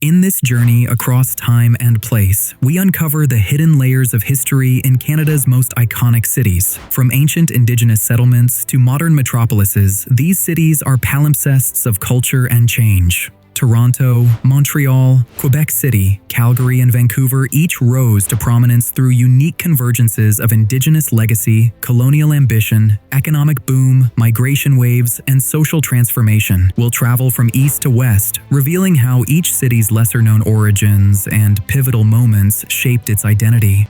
In this journey across time and place, we uncover the hidden layers of history in Canada's most iconic cities. From ancient Indigenous settlements to modern metropolises, these cities are palimpsests of culture and change. Toronto, Montreal, Quebec City, Calgary, and Vancouver each rose to prominence through unique convergences of Indigenous legacy, colonial ambition, economic boom, migration waves, and social transformation. We'll travel from east to west, revealing how each city's lesser-known origins and pivotal moments shaped its identity.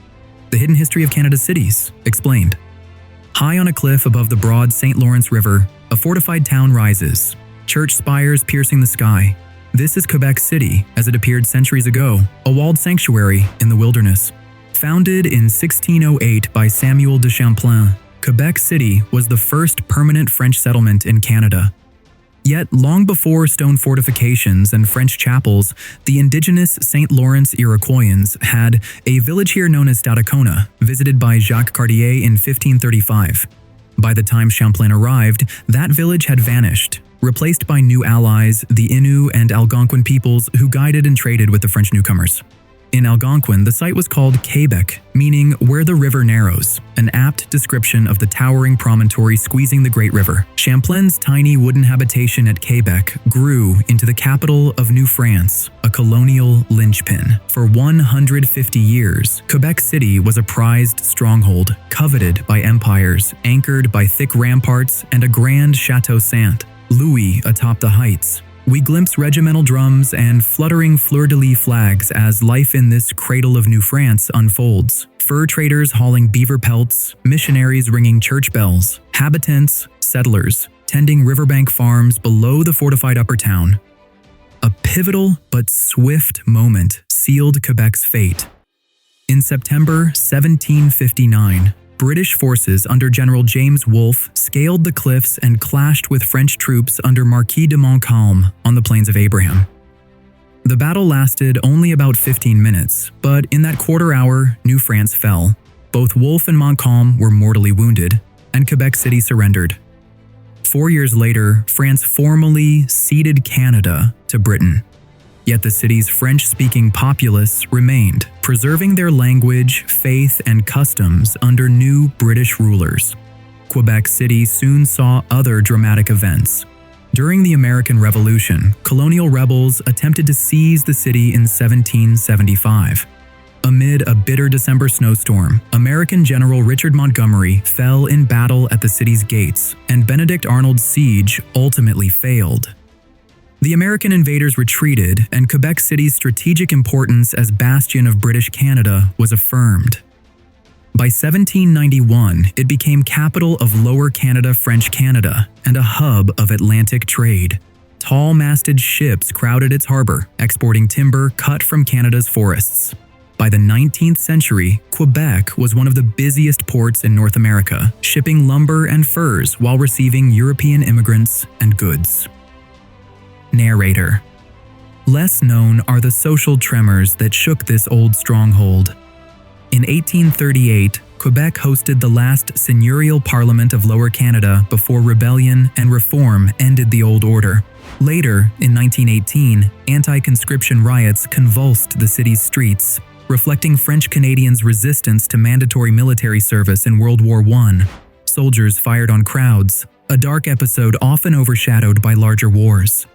The hidden history of Canada's cities, explained. High on a cliff above the broad St. Lawrence River, a fortified town rises, church spires piercing the sky. This is Quebec City, as it appeared centuries ago, a walled sanctuary in the wilderness. Founded in 1608 by Samuel de Champlain, Quebec City was the first permanent French settlement in Canada. Yet, long before stone fortifications and French chapels, the Indigenous St. Lawrence Iroquoians had a village here known as Stadacona, visited by Jacques Cartier in 1535. By the time Champlain arrived, that village had vanished, replaced by new allies, the Innu and Algonquin peoples who guided and traded with the French newcomers. In Algonquin, the site was called Quebec, meaning where the river narrows, an apt description of the towering promontory squeezing the Great River. Champlain's tiny wooden habitation at Quebec grew into the capital of New France, a colonial linchpin. For 150 years, Quebec City was a prized stronghold, coveted by empires, anchored by thick ramparts and a grand Chateau Saint Louis atop the heights. We glimpse regimental drums and fluttering fleur-de-lis flags as life in this cradle of New France unfolds. Fur traders hauling beaver pelts, missionaries ringing church bells, habitants, settlers, tending riverbank farms below the fortified upper town. A pivotal but swift moment sealed Quebec's fate. In September 1759, British forces under General James Wolfe scaled the cliffs and clashed with French troops under Marquis de Montcalm on the Plains of Abraham. The battle lasted only about 15 minutes, but in that quarter hour, New France fell. Both Wolfe and Montcalm were mortally wounded, and Quebec City surrendered. 4 years later, France formally ceded Canada to Britain. Yet the city's French-speaking populace remained, preserving their language, faith, and customs under new British rulers. Quebec City soon saw other dramatic events. During the American Revolution, colonial rebels attempted to seize the city in 1775. Amid a bitter December snowstorm, American General Richard Montgomery fell in battle at the city's gates, and Benedict Arnold's siege ultimately failed. The American invaders retreated, and Quebec City's strategic importance as bastion of British Canada was affirmed. By 1791, it became capital of Lower Canada, French Canada, and a hub of Atlantic trade. Tall-masted ships crowded its harbor, exporting timber cut from Canada's forests. By the 19th century, Quebec was one of the busiest ports in North America, shipping lumber and furs while receiving European immigrants and goods. Narrator. Less known are the social tremors that shook this old stronghold. In 1838, Quebec hosted the last seigneurial parliament of Lower Canada before rebellion and reform ended the old order. Later, in 1918, anti-conscription riots convulsed the city's streets, reflecting French Canadians' resistance to mandatory military service in World War I. Soldiers fired on crowds, a dark episode often overshadowed by larger wars.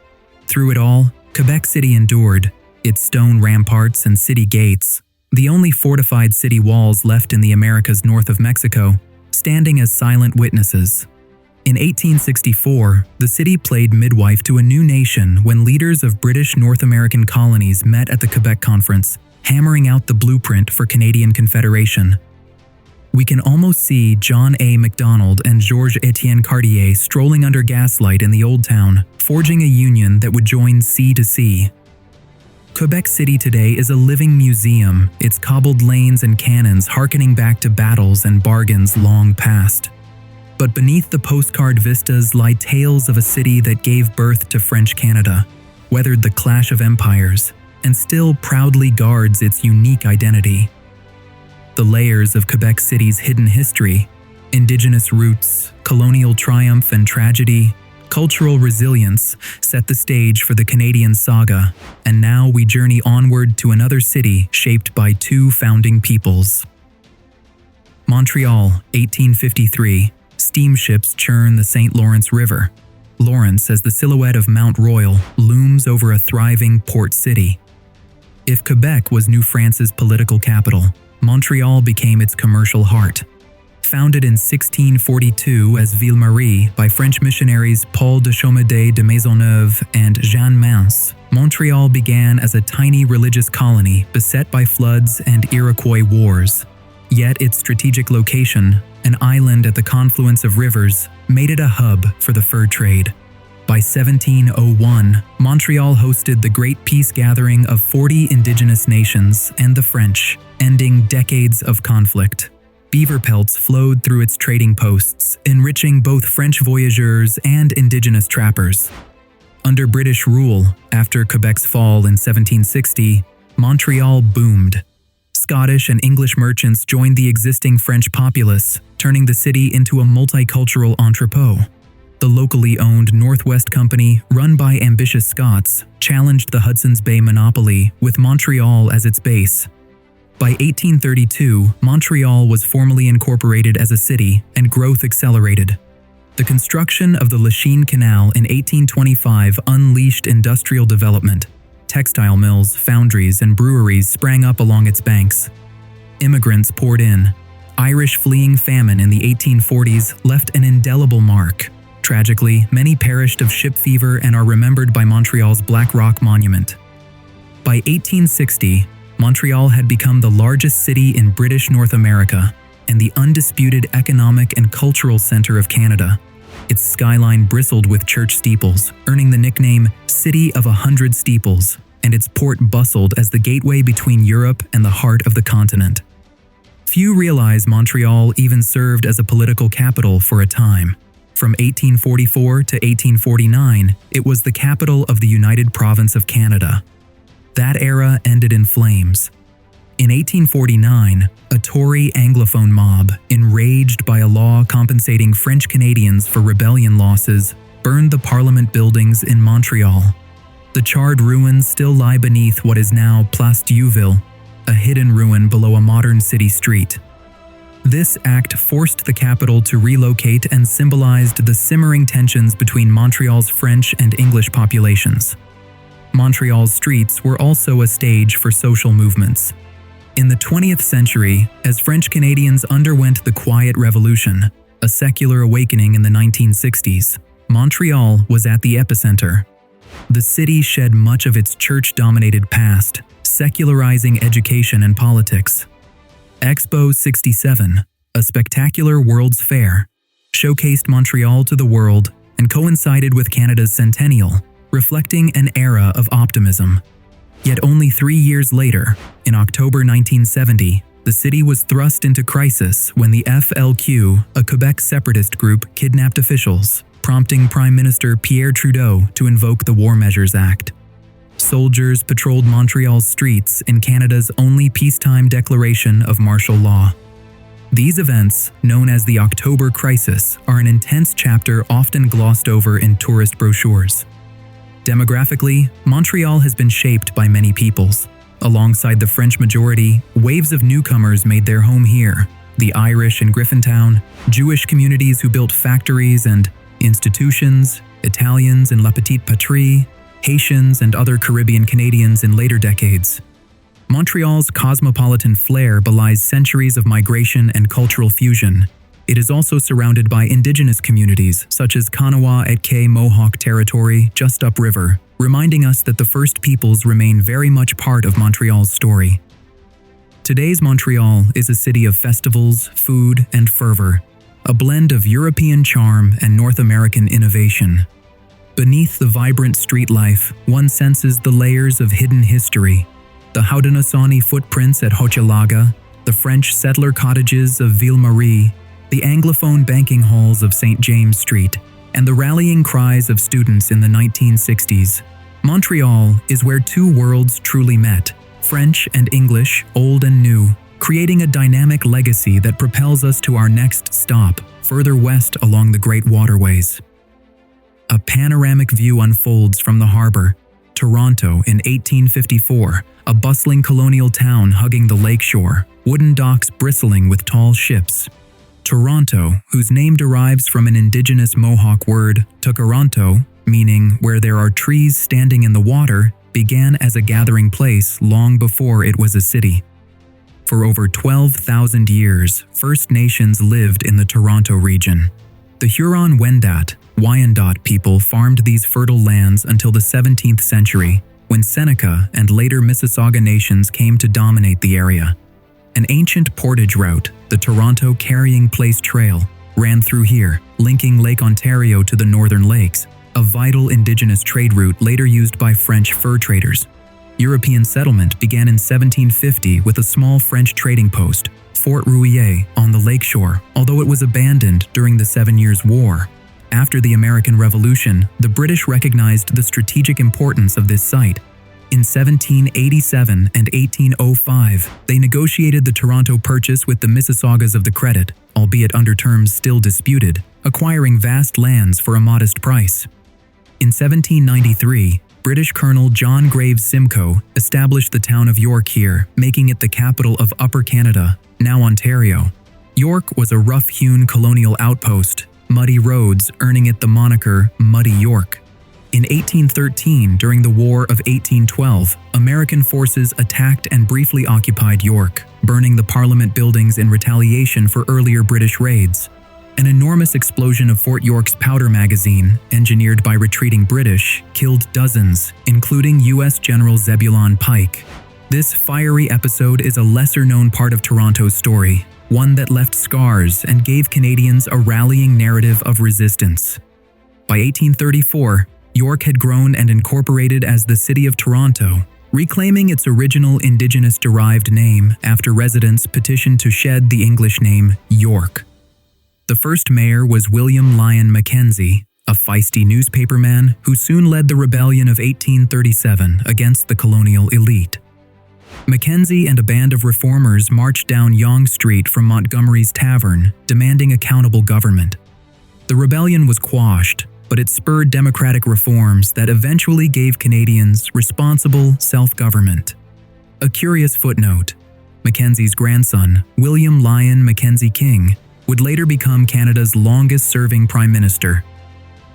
Through it all, Quebec City endured, its stone ramparts and city gates, the only fortified city walls left in the Americas north of Mexico, standing as silent witnesses. In 1864, the city played midwife to a new nation when leaders of British North American colonies met at the Quebec Conference, hammering out the blueprint for Canadian Confederation. We can almost see John A. Macdonald and Georges-Étienne Cartier strolling under gaslight in the Old Town, forging a union that would join sea to sea. Quebec City today is a living museum, its cobbled lanes and cannons harkening back to battles and bargains long past. But beneath the postcard vistas lie tales of a city that gave birth to French Canada, weathered the clash of empires, and still proudly guards its unique identity. The layers of Quebec City's hidden history, Indigenous roots, colonial triumph and tragedy, cultural resilience set the stage for the Canadian saga, and now we journey onward to another city shaped by two founding peoples. Montreal, 1853. Steamships churn the St. Lawrence River. Lawrence, as the silhouette of Mount Royal, looms over a thriving port city. If Quebec was New France's political capital, Montreal became its commercial heart. Founded in 1642 as Ville-Marie by French missionaries Paul de Chaumedet de Maisonneuve and Jeanne Mance, Montreal began as a tiny religious colony beset by floods and Iroquois wars. Yet its strategic location, an island at the confluence of rivers, made it a hub for the fur trade. By 1701, Montreal hosted the Great Peace Gathering of 40 Indigenous nations and the French, ending decades of conflict. Beaver pelts flowed through its trading posts, enriching both French voyageurs and Indigenous trappers. Under British rule, after Quebec's fall in 1760, Montreal boomed. Scottish and English merchants joined the existing French populace, turning the city into a multicultural entrepot. The locally owned Northwest Company, run by ambitious Scots, challenged the Hudson's Bay monopoly with Montreal as its base. By 1832, Montreal was formally incorporated as a city, and growth accelerated. The construction of the Lachine Canal in 1825 unleashed industrial development. Textile mills, foundries, and breweries sprang up along its banks. Immigrants poured in. Irish fleeing famine in the 1840s left an indelible mark. Tragically, many perished of ship fever and are remembered by Montreal's Black Rock Monument. By 1860, Montreal had become the largest city in British North America and the undisputed economic and cultural center of Canada. Its skyline bristled with church steeples, earning the nickname City of 100 Steeples, and its port bustled as the gateway between Europe and the heart of the continent. Few realize Montreal even served as a political capital for a time. From 1844 to 1849, it was the capital of the United Province of Canada. That era ended in flames. In 1849, a Tory Anglophone mob, enraged by a law compensating French Canadians for rebellion losses, burned the Parliament buildings in Montreal. The charred ruins still lie beneath what is now Place Dieuville, a hidden ruin below a modern city street. This act forced the capital to relocate and symbolized the simmering tensions between Montreal's French and English populations. Montreal's streets were also a stage for social movements. In the 20th century, as French Canadians underwent the Quiet Revolution, a secular awakening in the 1960s, Montreal was at the epicenter. The city shed much of its church-dominated past, secularizing education and politics. Expo 67, a spectacular World's Fair, showcased Montreal to the world and coincided with Canada's centennial, reflecting an era of optimism. Yet only 3 years later, in October 1970, the city was thrust into crisis when the FLQ, a Quebec separatist group, kidnapped officials, prompting Prime Minister Pierre Trudeau to invoke the War Measures Act. Soldiers patrolled Montreal's streets in Canada's only peacetime declaration of martial law. These events, known as the October Crisis, are an intense chapter often glossed over in tourist brochures. Demographically, Montreal has been shaped by many peoples. Alongside the French majority, waves of newcomers made their home here. The Irish in Griffintown, Jewish communities who built factories and institutions, Italians in La Petite Patrie, Haitians and other Caribbean Canadians in later decades. Montreal's cosmopolitan flair belies centuries of migration and cultural fusion. It is also surrounded by Indigenous communities, such as Kahnawake Mohawk territory just upriver, reminding us that the First Peoples remain very much part of Montreal's story. Today's Montreal is a city of festivals, food, and fervor, a blend of European charm and North American innovation. Beneath the vibrant street life, one senses the layers of hidden history. The Haudenosaunee footprints at Hochelaga, the French settler cottages of Ville-Marie, the Anglophone banking halls of St. James Street, and the rallying cries of students in the 1960s. Montreal is where two worlds truly met, French and English, old and new, creating a dynamic legacy that propels us to our next stop, further west along the Great Waterways. A panoramic view unfolds from the harbor. Toronto in 1854, a bustling colonial town hugging the lakeshore, wooden docks bristling with tall ships. Toronto, whose name derives from an Indigenous Mohawk word, tukaronto, meaning where there are trees standing in the water, began as a gathering place long before it was a city. For over 12,000 years, First Nations lived in the Toronto region. The Huron-Wendat, Wyandot people farmed these fertile lands until the 17th century, when Seneca and later Mississauga nations came to dominate the area. An ancient portage route, the Toronto Carrying Place Trail, ran through here, linking Lake Ontario to the northern lakes, a vital Indigenous trade route later used by French fur traders. European settlement began in 1750 with a small French trading post, Fort Rouillé, on the lakeshore, although it was abandoned during the 7 Years' War. After the American Revolution, the British recognized the strategic importance of this site. In 1787 and 1805, they negotiated the Toronto Purchase with the Mississaugas of the Credit, albeit under terms still disputed, acquiring vast lands for a modest price. In 1793, British Colonel John Graves Simcoe established the town of York here, making it the capital of Upper Canada, now Ontario. York was a rough-hewn colonial outpost, muddy roads earning it the moniker Muddy York. In 1813, during the War of 1812, American forces attacked and briefly occupied York, burning the Parliament buildings in retaliation for earlier British raids. An enormous explosion of Fort York's powder magazine, engineered by retreating British, killed dozens, including U.S. General Zebulon Pike. This fiery episode is a lesser-known part of Toronto's story, one that left scars and gave Canadians a rallying narrative of resistance. By 1834, York had grown and incorporated as the City of Toronto, reclaiming its original Indigenous-derived name after residents petitioned to shed the English name York. The first mayor was William Lyon Mackenzie, a feisty newspaperman who soon led the rebellion of 1837 against the colonial elite. Mackenzie and a band of reformers marched down Yonge Street from Montgomery's Tavern, demanding accountable government. The rebellion was quashed, but it spurred democratic reforms that eventually gave Canadians responsible self-government. A curious footnote: Mackenzie's grandson, William Lyon Mackenzie King, would later become Canada's longest-serving Prime Minister.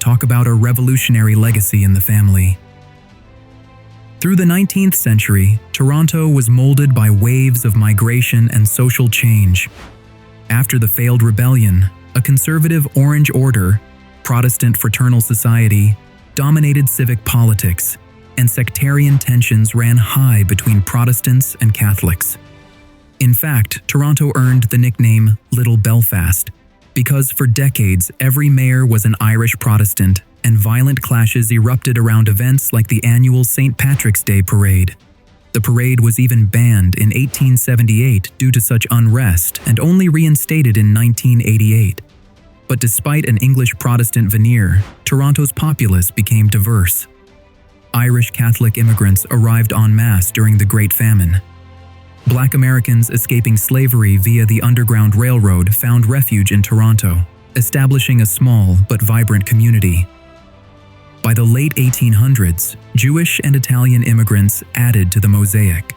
Talk about a revolutionary legacy in the family. Through the 19th century, Toronto was molded by waves of migration and social change. After the failed rebellion, a conservative Orange Order, Protestant fraternal society, dominated civic politics, and sectarian tensions ran high between Protestants and Catholics. In fact, Toronto earned the nickname Little Belfast because for decades every mayor was an Irish Protestant, and violent clashes erupted around events like the annual St. Patrick's Day parade. The parade was even banned in 1878 due to such unrest and only reinstated in 1988. But despite an English Protestant veneer, Toronto's populace became diverse. Irish Catholic immigrants arrived en masse during the Great Famine. Black Americans escaping slavery via the Underground Railroad found refuge in Toronto, establishing a small but vibrant community. By the late 1800s, Jewish and Italian immigrants added to the mosaic.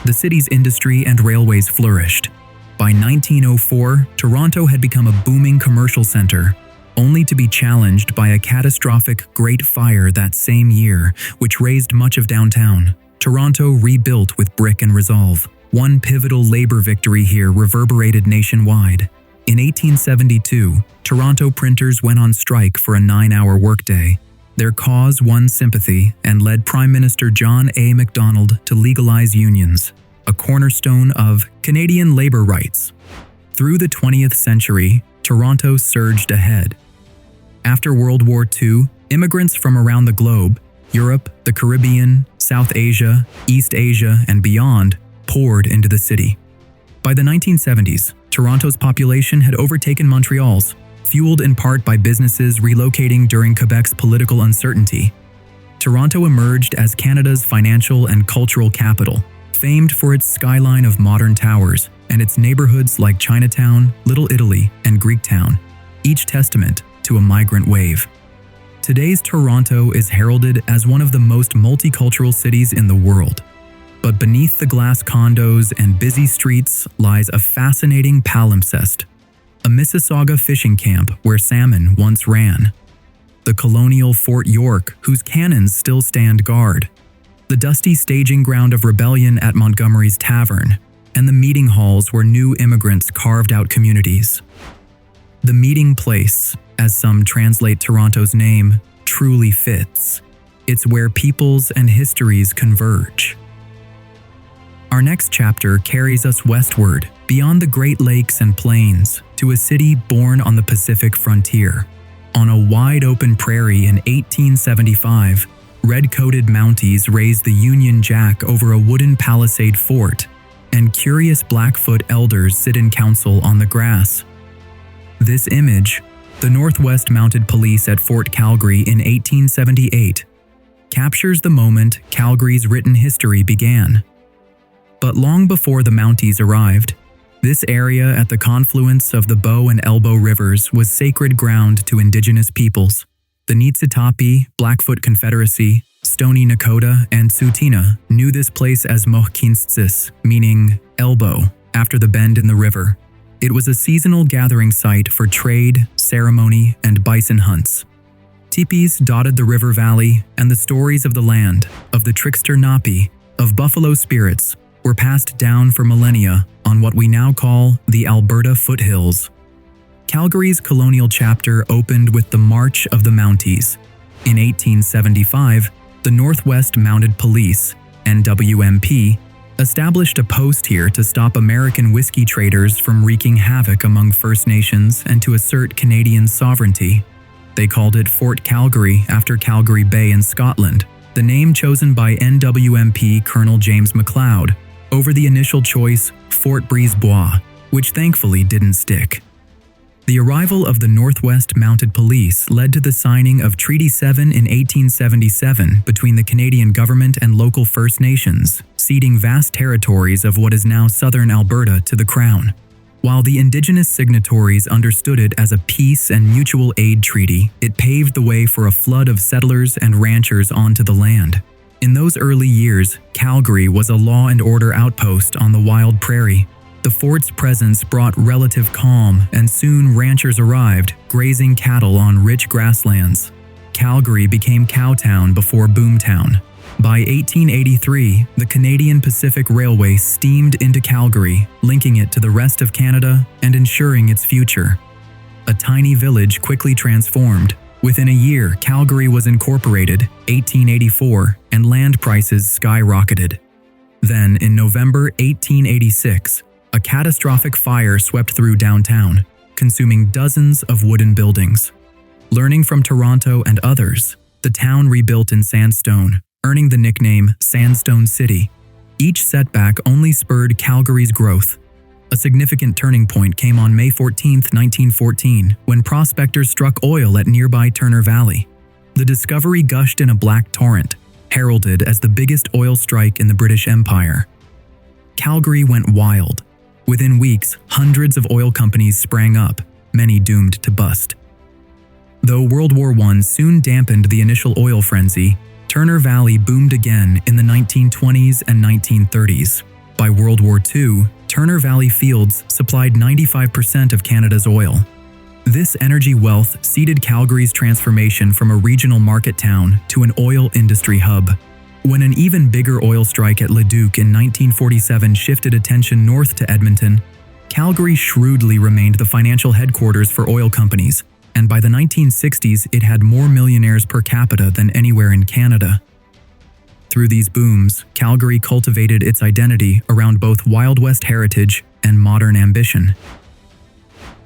The city's industry and railways flourished. By 1904, Toronto had become a booming commercial center, only to be challenged by a catastrophic Great Fire that same year, which razed much of downtown. Toronto rebuilt with brick and resolve. One pivotal labor victory here reverberated nationwide. In 1872, Toronto printers went on strike for a 9-hour workday. Their cause won sympathy and led Prime Minister John A. Macdonald to legalize unions, a cornerstone of Canadian labor rights. Through the 20th century, Toronto surged ahead. After World War II, immigrants from around the globe, Europe, the Caribbean, South Asia, East Asia, and beyond, poured into the city. By the 1970s, Toronto's population had overtaken Montreal's, fueled in part by businesses relocating during Quebec's political uncertainty. Toronto emerged as Canada's financial and cultural capital, famed for its skyline of modern towers and its neighborhoods like Chinatown, Little Italy, and Greektown, each testament to a migrant wave. Today's Toronto is heralded as one of the most multicultural cities in the world. But beneath the glass condos and busy streets lies a fascinating palimpsest, a Mississauga fishing camp where salmon once ran, the colonial Fort York whose cannons still stand guard, the dusty staging ground of rebellion at Montgomery's Tavern, and the meeting halls where new immigrants carved out communities. The meeting place, as some translate Toronto's name, truly fits. It's where peoples and histories converge. Our next chapter carries us westward, beyond the Great Lakes and Plains, to a city born on the Pacific frontier. On a wide-open prairie in 1875, red-coated Mounties raised the Union Jack over a wooden palisade fort, and curious Blackfoot elders sit in council on the grass. This image, the Northwest Mounted Police at Fort Calgary in 1878, captures the moment Calgary's written history began. But long before the Mounties arrived, this area at the confluence of the Bow and Elbow rivers was sacred ground to Indigenous peoples. The Niitsitapi, Blackfoot Confederacy, Stoney Nakoda, and Tsuut'ina knew this place as Mohkinstsis, meaning elbow, after the bend in the river. It was a seasonal gathering site for trade, ceremony, and bison hunts. Teepees dotted the river valley, and the stories of the land, of the trickster Napi, of buffalo spirits, were passed down for millennia on what we now call the Alberta foothills. Calgary's colonial chapter opened with the March of the Mounties. In 1875, the Northwest Mounted Police, NWMP, established a post here to stop American whiskey traders from wreaking havoc among First Nations and to assert Canadian sovereignty. They called it Fort Calgary after Calgary Bay in Scotland, the name chosen by NWMP Colonel James McLeod, over the initial choice, Fort Brisebois, which thankfully didn't stick. The arrival of the Northwest Mounted Police led to the signing of Treaty 7 in 1877 between the Canadian government and local First Nations, ceding vast territories of what is now southern Alberta to the Crown. While the Indigenous signatories understood it as a peace and mutual aid treaty, it paved the way for a flood of settlers and ranchers onto the land. In those early years, Calgary was a law and order outpost on the wild prairie. The fort's presence brought relative calm, and soon ranchers arrived, grazing cattle on rich grasslands. Calgary became Cowtown before Boomtown. By 1883, the Canadian Pacific Railway steamed into Calgary, linking it to the rest of Canada and ensuring its future. A tiny village quickly transformed. Within a year, Calgary was incorporated, 1884, and land prices skyrocketed. Then, in November 1886, a catastrophic fire swept through downtown, consuming dozens of wooden buildings. Learning from Toronto and others, the town rebuilt in sandstone, earning the nickname Sandstone City. Each setback only spurred Calgary's growth. A significant turning point came on May 14, 1914, when prospectors struck oil at nearby Turner Valley. The discovery gushed in a black torrent, heralded as the biggest oil strike in the British Empire. Calgary went wild. Within weeks, hundreds of oil companies sprang up, many doomed to bust. Though World War I soon dampened the initial oil frenzy, Turner Valley boomed again in the 1920s and 1930s. By World War II, Turner Valley fields supplied 95% of Canada's oil. This energy wealth seeded Calgary's transformation from a regional market town to an oil industry hub. When an even bigger oil strike at Leduc in 1947 shifted attention north to Edmonton, Calgary shrewdly remained the financial headquarters for oil companies, and by the 1960s it had more millionaires per capita than anywhere in Canada. Through these booms, Calgary cultivated its identity around both Wild West heritage and modern ambition.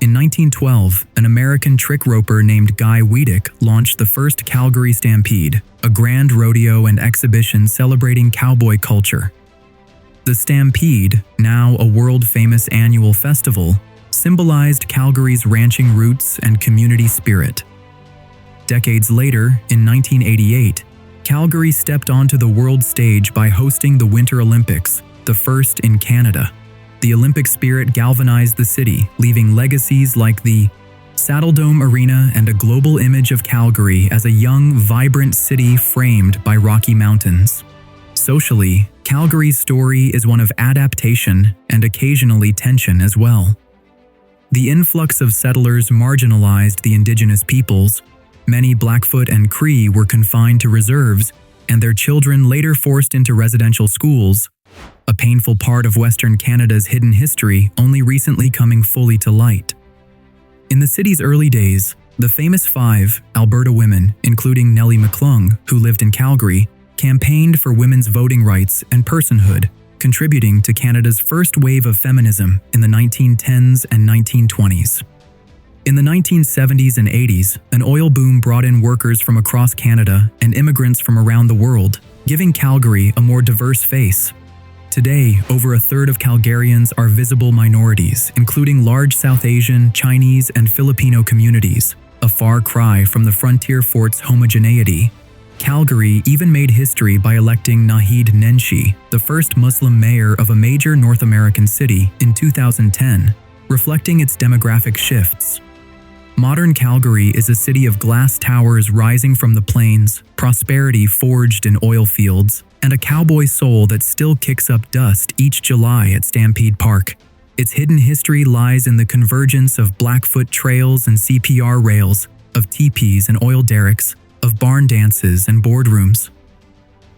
In 1912, an American trick roper named Guy Wiedeck launched the first Calgary Stampede, a grand rodeo and exhibition celebrating cowboy culture. The Stampede, now a world-famous annual festival, symbolized Calgary's ranching roots and community spirit. Decades later, in 1988, Calgary stepped onto the world stage by hosting the Winter Olympics, the first in Canada. The Olympic spirit galvanized the city, leaving legacies like the Saddledome Arena, and a global image of Calgary as a young, vibrant city framed by Rocky Mountains. Socially, Calgary's story is one of adaptation and occasionally tension as well. The influx of settlers marginalized the Indigenous peoples. Many Blackfoot and Cree were confined to reserves, and their children later forced into residential schools, a painful part of Western Canada's hidden history only recently coming fully to light. In the city's early days, the famous 5 Alberta women, including Nellie McClung, who lived in Calgary, campaigned for women's voting rights and personhood, contributing to Canada's first wave of feminism in the 1910s and 1920s. In the 1970s and 80s, an oil boom brought in workers from across Canada and immigrants from around the world, giving Calgary a more diverse face. Today, over a third of Calgarians are visible minorities, including large South Asian, Chinese, and Filipino communities, a far cry from the frontier fort's homogeneity. Calgary even made history by electing Nahid Nenshi, the first Muslim mayor of a major North American city, in 2010, reflecting its demographic shifts. Modern Calgary is a city of glass towers rising from the plains, prosperity forged in oil fields, and a cowboy soul that still kicks up dust each July at Stampede Park. Its hidden history lies in the convergence of Blackfoot trails and CPR rails, of teepees and oil derricks, of barn dances and boardrooms.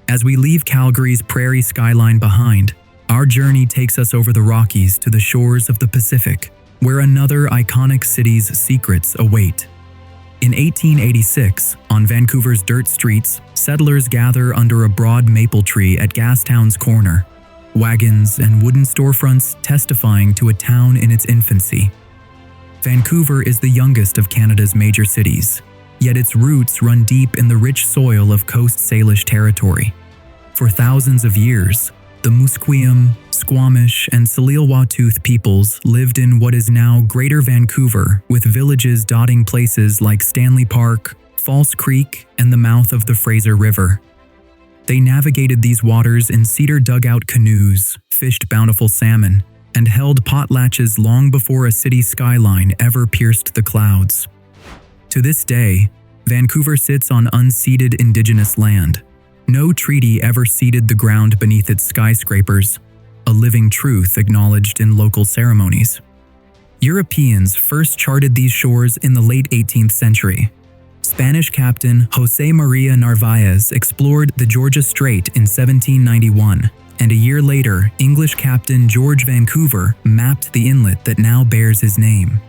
As we leave Calgary's prairie skyline behind, our journey takes us over the Rockies to the shores of the Pacific, where another iconic city's secrets await. In 1886, on Vancouver's dirt streets, settlers gather under a broad maple tree at Gastown's corner, wagons and wooden storefronts testifying to a town in its infancy. Vancouver is the youngest of Canada's major cities, yet its roots run deep in the rich soil of Coast Salish territory. For thousands of years, the Musqueam, Squamish, and Tsleil-Waututh peoples lived in what is now Greater Vancouver, with villages dotting places like Stanley Park, False Creek, and the mouth of the Fraser River. They navigated these waters in cedar dugout canoes, fished bountiful salmon, and held potlatches long before a city skyline ever pierced the clouds. To this day, Vancouver sits on unceded Indigenous land. No treaty ever ceded the ground beneath its skyscrapers, a living truth acknowledged in local ceremonies. Europeans first charted these shores in the late 18th century. Spanish captain José María Narváez explored the Georgia Strait in 1791, and a year later, English captain George Vancouver mapped the inlet that now bears his name.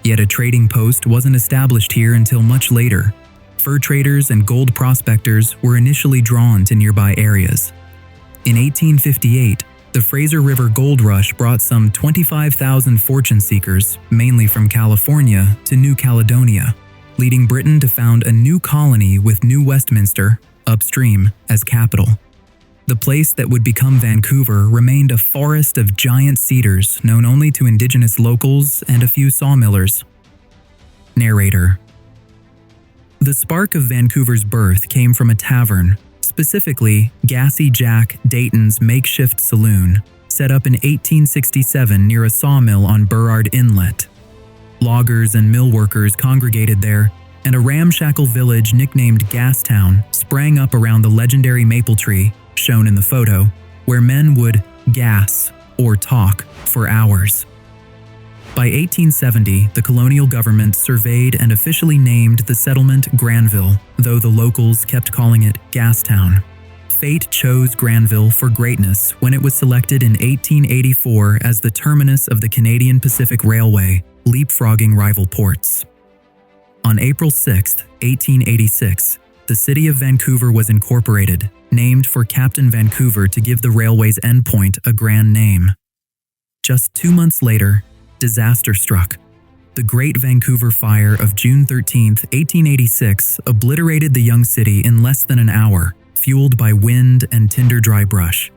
Yet a trading post wasn't established here until much later. Fur traders and gold prospectors were initially drawn to nearby areas. In 1858, the Fraser River Gold Rush brought some 25,000 fortune seekers, mainly from California, to New Caledonia, leading Britain to found a new colony with New Westminster, upstream, as capital. The place that would become Vancouver remained a forest of giant cedars known only to Indigenous locals and a few sawmillers. Narrator. The spark of Vancouver's birth came from a tavern, specifically Gassy Jack Dayton's makeshift saloon, set up in 1867 near a sawmill on Burrard Inlet. Loggers and mill workers congregated there, and a ramshackle village nicknamed Gastown sprang up around the legendary maple tree, shown in the photo, where men would gas or talk for hours. By 1870, the colonial government surveyed and officially named the settlement Granville, though the locals kept calling it Gastown. Fate chose Granville for greatness when it was selected in 1884 as the terminus of the Canadian Pacific Railway, leapfrogging rival ports. On April 6, 1886, the city of Vancouver was incorporated, named for Captain Vancouver to give the railway's endpoint a grand name. Just 2 months later, disaster struck. The Great Vancouver Fire of June 13, 1886, obliterated the young city in less than an hour, fueled by wind and tinder-dry brush.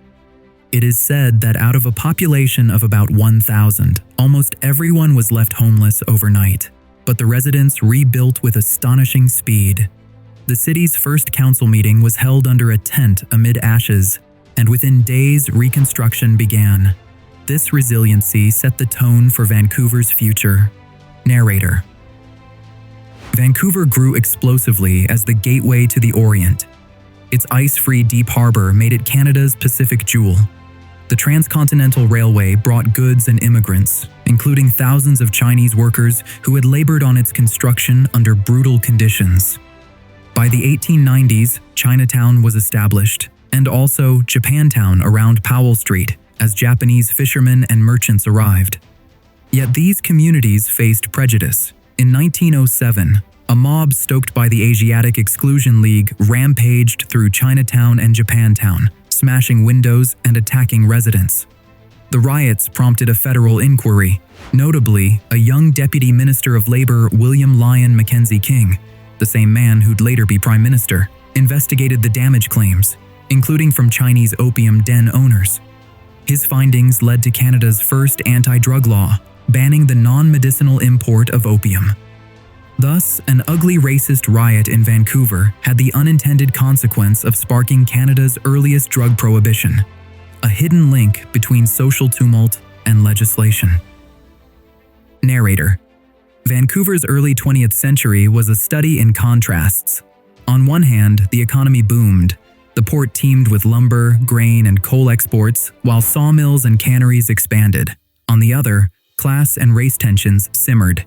It is said that out of a population of about 1,000, almost everyone was left homeless overnight, but the residents rebuilt with astonishing speed. The city's first council meeting was held under a tent amid ashes, and within days reconstruction began. This resiliency set the tone for Vancouver's future. Narrator. Vancouver grew explosively as the gateway to the Orient. Its ice-free deep harbor made it Canada's Pacific jewel. The Transcontinental Railway brought goods and immigrants, including thousands of Chinese workers who had labored on its construction under brutal conditions. By the 1890s, Chinatown was established, and also Japantown around Powell Street, as Japanese fishermen and merchants arrived. Yet these communities faced prejudice. In 1907, a mob stoked by the Asiatic Exclusion League rampaged through Chinatown and Japantown, smashing windows and attacking residents. The riots prompted a federal inquiry. Notably, a young Deputy Minister of Labor, William Lyon Mackenzie King, the same man who'd later be Prime Minister, investigated the damage claims, including from Chinese opium den owners. His findings led to Canada's first anti-drug law, banning the non-medicinal import of opium. Thus, an ugly racist riot in Vancouver had the unintended consequence of sparking Canada's earliest drug prohibition, a hidden link between social tumult and legislation. Narrator. Vancouver's early 20th century was a study in contrasts. On one hand, the economy boomed. The port teemed with lumber, grain, and coal exports, while sawmills and canneries expanded. On the other, class and race tensions simmered.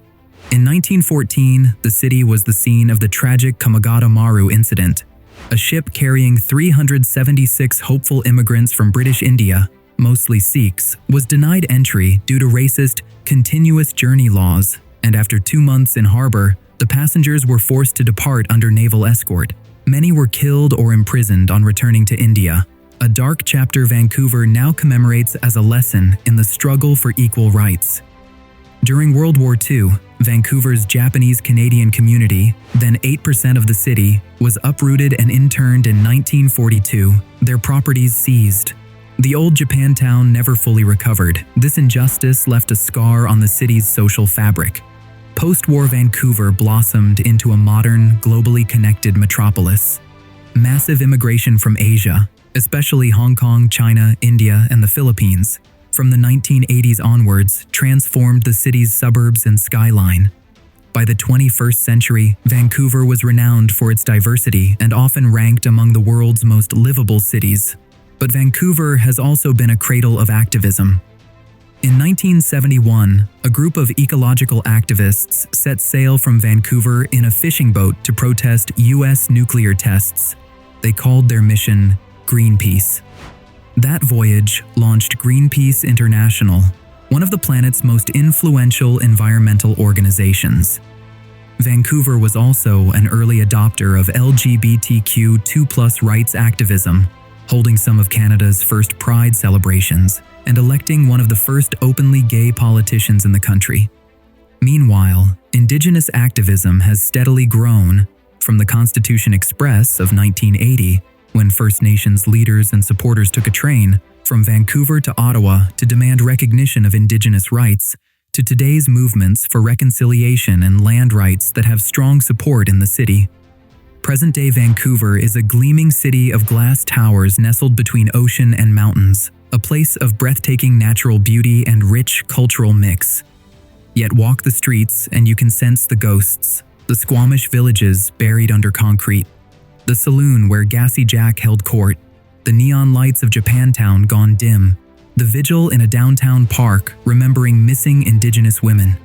In 1914, the city was the scene of the tragic Kamagata Maru incident. A ship carrying 376 hopeful immigrants from British India, mostly Sikhs, was denied entry due to racist, continuous journey laws, and after 2 months in harbor, the passengers were forced to depart under naval escort. Many were killed or imprisoned on returning to India, a dark chapter Vancouver now commemorates as a lesson in the struggle for equal rights. During World War II, Vancouver's Japanese-Canadian community, then 8% of the city, was uprooted and interned in 1942, their properties seized. The old Japantown never fully recovered. This injustice left a scar on the city's social fabric. Post-war Vancouver blossomed into a modern, globally connected metropolis. Massive immigration from Asia, especially Hong Kong, China, India, and the Philippines, from the 1980s onwards, transformed the city's suburbs and skyline. By the 21st century, Vancouver was renowned for its diversity and often ranked among the world's most livable cities. But Vancouver has also been a cradle of activism. In 1971, a group of ecological activists set sail from Vancouver in a fishing boat to protest U.S. nuclear tests. They called their mission Greenpeace. That voyage launched Greenpeace International, one of the planet's most influential environmental organizations. Vancouver was also an early adopter of LGBTQ2+ rights activism, holding some of Canada's first Pride celebrations and electing one of the first openly gay politicians in the country. Meanwhile, Indigenous activism has steadily grown, from the Constitution Express of 1980, when First Nations leaders and supporters took a train from Vancouver to Ottawa to demand recognition of Indigenous rights, to today's movements for reconciliation and land rights that have strong support in the city. Present-day Vancouver is a gleaming city of glass towers nestled between ocean and mountains, a place of breathtaking natural beauty and rich cultural mix. Yet walk the streets and you can sense the ghosts, the Squamish villages buried under concrete, the saloon where Gassy Jack held court, the neon lights of Japantown gone dim, the vigil in a downtown park remembering missing Indigenous women.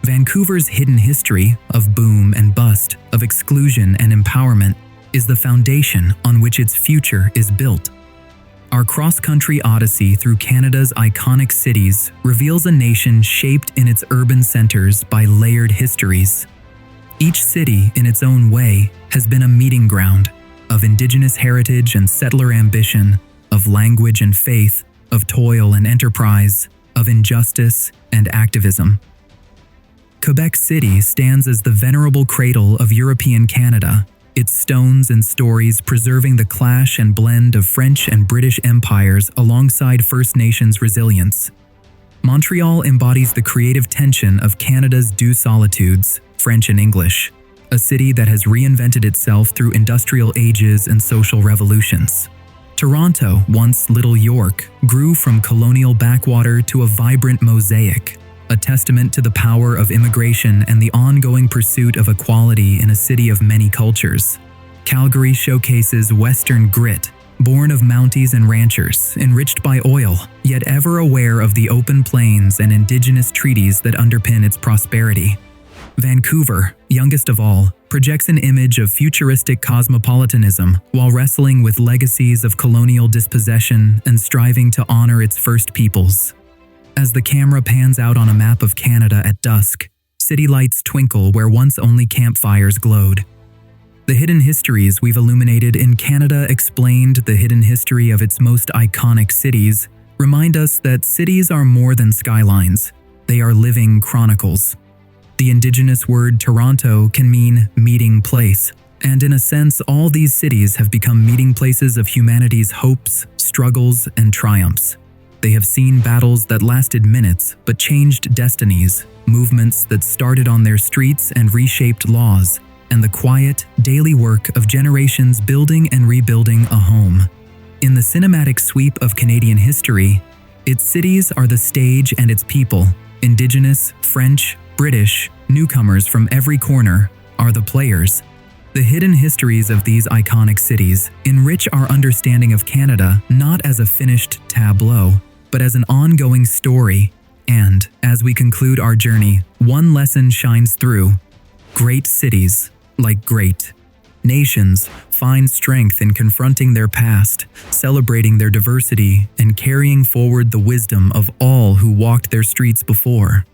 Vancouver's hidden history of boom and bust, of exclusion and empowerment, is the foundation on which its future is built. Our cross-country odyssey through Canada's iconic cities reveals a nation shaped in its urban centers by layered histories. Each city, in its own way, has been a meeting ground of Indigenous heritage and settler ambition, of language and faith, of toil and enterprise, of injustice and activism. Quebec City stands as the venerable cradle of European Canada, its stones and stories preserving the clash and blend of French and British empires alongside First Nations resilience. Montreal embodies the creative tension of Canada's deux solitudes, French and English, a city that has reinvented itself through industrial ages and social revolutions. Toronto, once Little York, grew from colonial backwater to a vibrant mosaic, a testament to the power of immigration and the ongoing pursuit of equality in a city of many cultures. Calgary showcases Western grit, born of Mounties and ranchers, enriched by oil, yet ever aware of the open plains and Indigenous treaties that underpin its prosperity. Vancouver, youngest of all, projects an image of futuristic cosmopolitanism while wrestling with legacies of colonial dispossession and striving to honor its First Peoples. As the camera pans out on a map of Canada at dusk, city lights twinkle where once only campfires glowed. The hidden histories we've illuminated in Canada Explained, the hidden history of its most iconic cities, remind us that cities are more than skylines. They are living chronicles. The Indigenous word Toronto can mean meeting place, and in a sense, all these cities have become meeting places of humanity's hopes, struggles, and triumphs. They have seen battles that lasted minutes but changed destinies, movements that started on their streets and reshaped laws, and the quiet, daily work of generations building and rebuilding a home. In the cinematic sweep of Canadian history, its cities are the stage and its people, Indigenous, French, British, newcomers from every corner, are the players. The hidden histories of these iconic cities enrich our understanding of Canada not as a finished tableau, but as an ongoing story. And, as we conclude our journey, one lesson shines through. Great cities, like great nations, find strength in confronting their past, celebrating their diversity, and carrying forward the wisdom of all who walked their streets before.